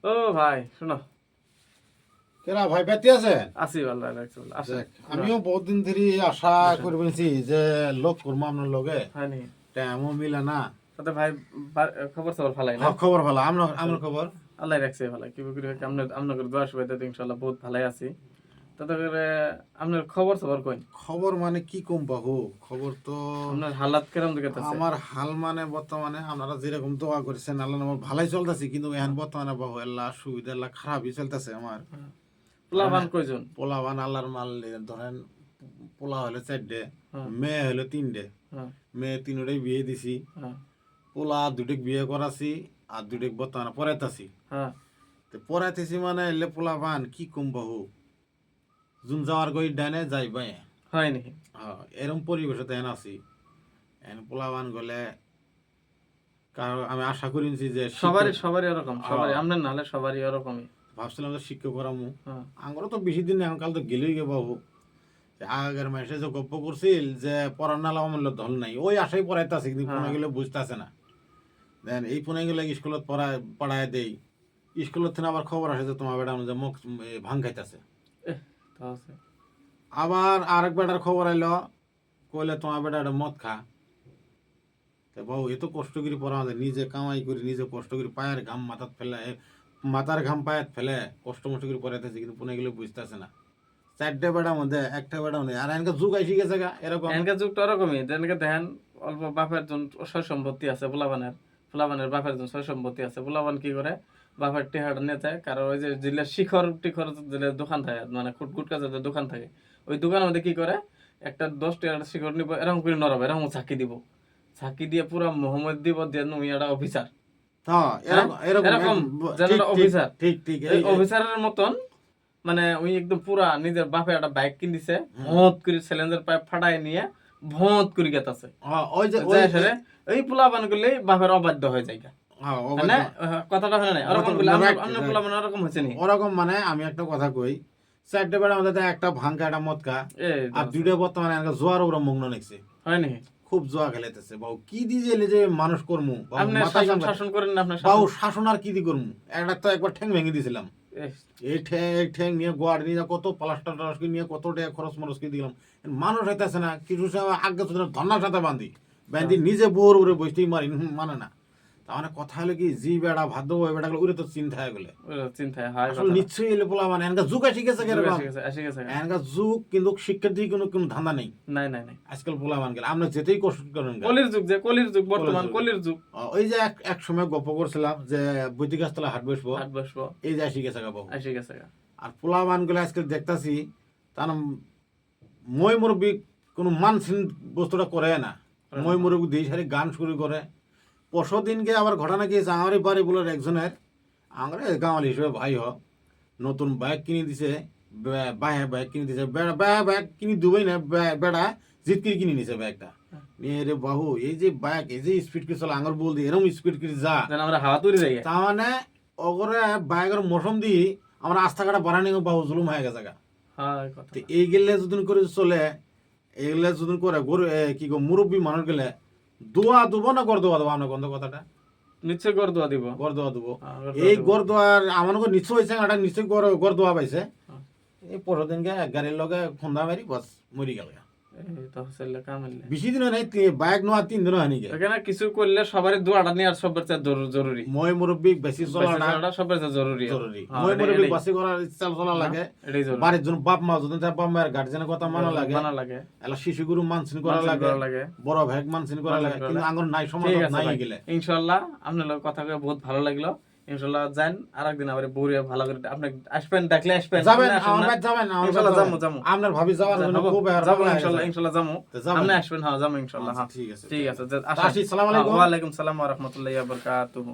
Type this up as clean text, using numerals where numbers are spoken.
ও ভাই শোনো, কেরা ভাই পেতে আছে? আসি ভালো লাগছে আসে। আমিও বহুত দিন ধরে আশা করে বলছি যে লোক করবো আপনার লগে, হয় নি টাইমও মিলে না। তাতে ভাই খবর সবর ভালাই না? হ্যাঁ, খবর ভালো। আমার খবর আল্লাহ রাখছে ভালো, কি করে আপনার আপনার দোয়া শুভেচ্ছা ইনশাআল্লাহ বহুত ভালাই আছি। তাতে করে আপনার খবর সবর কই? খবর মানে কি কম বাহু, খবর তো আপনার হালাত কেরম দিকে আছে? আমার হাল মানে বর্তমানে আপনারা যেরকম দোয়া করেছেন আল্লাহ আমার ভালোই চলতেছে, কিন্তু এখন বর্তমানে বাহু আল্লাহ সুবিধা আল্লাহ খারাপই চলতেছে আমার। পোলাপান কয়জন? পোলাবান আল্লাহর মাল ধরেন, পোলা হলো 4টে, হ্যাঁ মেয়ে হলো 3টে। হ্যাঁ মেয়ে 3টাই বিয়ে দিছি, হ্যাঁ পোলা 2টেক বিয়ে করাছি, আর 2টেক বর্তমানে পড়াইতাছি। হ্যাঁ তো পড়াইতেছি মানে এলে পোলাবান কি কম বাহু, জুন যাওয়ার গই ডানে যাই বাই। হয় নি? হ্যাঁ, এরকম পরিবেশে তেন আছি। এখন পোলাবান গলে কারণ আমি আশা করেছি যে সবারই সবারই এরকম, সবারই হ্যাঁ। আপনার নাহলে সবারই এরকমই। ভাবছিলাম যে শিক্ষক করামু, হ্যাঁ আমারও তো বেশি দিন এখন কাল তো গেলেই গে বাবু। আগের মাসে যে গপ্প করছিল যে পড়ার নালা অমূল্য ধল নাই, ওই আশাই পড়াইতেছে, কিন্তু হ্যাঁ। পুনে গেলে বুঝতেছে না। দেন এই পুনে গেলে স্কুলত পড়ায় দেই, স্কুলত থেকে আবার খবর আসে যে তোমার বেটা অনুযায়ী মুখ ভাং খাইতেছে। তা আছে। আবার আরেক বেটার খবর আইলো, কইলে তোমার বেটা একটা মদ খা। তো বাবু এত কষ্ট করে পড়া আমাদের, নিজে কামাই করি, নিজে কষ্ট করি, পায়ের ঘাম মাথাত ফেলে, মাথার ঘাম পায়ের ফেলে কষ্ট মষ্ট করে পড়াইতেছে, কিন্তু পুনে গেলে বুঝতেছে না। 4টে বেটার মধ্যে একটা বেটা নেই, আর এনকে যুগ আইসি গেছে গা এরকম। এনকা যুগ তো ওরকমই, যেনকে দেখেন অল্প বাপের জন সয় সম্পত্তি আছে, পোলাবানের বাপের জন সয় সম্পত্তি আছে, পোলাবান কি করে বাপের টেহাটা নিয়ে যায়, কারণ ওই যে জিল্লা শিখর টিখর যেগুলো দোকান থাকে, মানে গুটকা জাতের দোকান থাকে, ওই দোকানের মধ্যে কি করে একটা 10 টাকার শিখর নিব, এরকম করে নরবে, এরকম ঝাঁকি দিব, ঝাঁকি দিয়ে পুরা মোহাম্মদ দিব দিয়ে নুই একটা অফিসার। হ্যাঁ, এরকম যেন ঠিক অফিসার, ঠিক ঠিক এই অফিসারের মতন মানে ওই একদম পুরা নিজের বাপে একটা বাইক কিন দিছে, ভোঁত করে সিলিন্ডার পাইপ ফাটাই নিয়ে ভোঁত করে গেতাছে। ওই যে এই পোলাপান গুলি বাপের অবাধ্য হয়ে যায়। মানে কথাটা হয় না, ওরকম গুলো আমরা পোলাপান ওরকম হচ্ছে নি? ওরকম মানে আমি একটা কথা কই, 4টে বেটা আমাদের একটা ভাঙ্কা একটা মদকা, আর 2টে বর্তমানে জোয়ার ওরা মগ্ন নেছে, হয় নি? খুব জোয়া খেলাইতেছে বাবু। কি দিয়ে যে মানুষ করমু আপনি শাসন করেন না আপনার বাবু, শাসন আর কি দি করমু। একটা তো একবার ঠ্যাং ভেঙে দিয়েছিলাম, এই ঠ্যাং নিয়ে গোয়ার নিয়ে কত প্লাস্টার টাস্টার নিয়ে কত টাকা খরচ মরচ করে দিলাম, মানুষ হইতেছে না। কিছু সময় আগে তো ধর্নার সাথে বান্ধি নিজে বোর উড়ে বসতেই মারি, মানে না। তার মানে কথা হলো কি, জি বেড়া ভাদ্য ওই বেড়া গুলো উড়ে তো চিন্তা হয়ে গেলে চিন্তায় হয় আসলে নিশ্চয়ই এলে পোলা মানে এনকা যুগ এসে গেছে, এনকা যুগ, কিন্তু শিক্ষার দিকে কোনো ধান্দা নেই। নাই নাই নাই, আজকাল পোলা মান গেলে আমরা যেতেই কষ্ট করেন। কলির যুগ, যে কলির যুগ বর্তমান, কলির যুগ। ওই যে এক সময় গপ্প করছিলাম যে বৈদিক গাছতলা হাট বসবো, এই যে আসি গেছে বাবু। আর পোলা মান গুলো আজকাল দেখতাছি তার মই মুরব্বী কোনো মানসিন বস্তুটা করে না, মই মুরব্বী দিয়ে সারি গান শুরু করে। পরশু দিনকে আবার ঘটনা গিয়েছে আমারই বাড়ি বলে একজনের, আমার গাঁওয়ালি হিসেবে ভাই হ, নতুন বাইক কিনে দিছে, বাইক কিনে দিছে, বাইক কিনে দুবাই না, বেড়া জিতকির কিনে নিছে বাইকটা নিয়ে। রে বাহু, এই যে বাইক এই যে স্পিড করে চলে, আঙুর বল দিয়ে এরকম স্পিড করে যা, আমরা হাওয়া তৈরি যাই। তার মানে ওগরে বাইকের মৌসুম দিয়ে আমরা রাস্তাঘাটা বাড়ানি বাহু জুলুম হয়ে গেছে গা। এই গেলে যদিন করে চলে, এইগুলা যদিন করে গরু কি গো মুরব্বী মানুষ গেলে দোয়া দেবো না গড় দোয়া দেবো, আপনার গন্ধ কথাটা নিশ্চয় গড় দোয়া দিব, গড় দোয়া দেবো। এই গড় দোয়ার আমার নিশ্চয় হয়েছে, একটা নিশ্চয় গড় দোয়া পাইছে। এই পরের দিনকে এক গাড়ির লগে খুন্দা মারি বাস মরি গেল। বেশি দিন নাই, বাইক নোয়া 3 দিন হয়নি। এখানে কিছু করলে সবারই দোয়াটা নিয়ে আর সবার জরুরি, মই মুরব্বী বেশি চলাটা সবার জরুরি। মই মুরব্বী বাসি করার চাল চলা লাগে, বাড়ির জন্য বাপ মা যদি বাপ মায়ের গার্জেনের কথা মানা লাগে, এলা শিশু গুরু মানসিন করা লাগে, বড় ভাগ মানসিন করা লাগে, কিন্তু আঙ্গুর নাই সমাজ নাই গেলে। ইনশাআল্লাহ আপনার লোক কথা কয়ে বহুত ভালো লাগলো। ইনশাআল্লাহ যান আরেকদিন আবার বউরিয়া ভালো করে আপনি আসবেন, ডাকলে আসবেন, যাবেন ইনশাআল্লাহ যামু আপনার ভাবি যাওয়ার জন্য খুব যাবো ইনশাআল্লাহ যামু, আপনি আসবেন। হ্যাঁ যামু ইনশাআল্লাহ। ঠিক আছে, আসি। আসসালামু আলাইকুম। ওয়া আলাইকুম সালাম ওয়া রাহমাতুল্লাহি ওয়া বারাকাতুহু।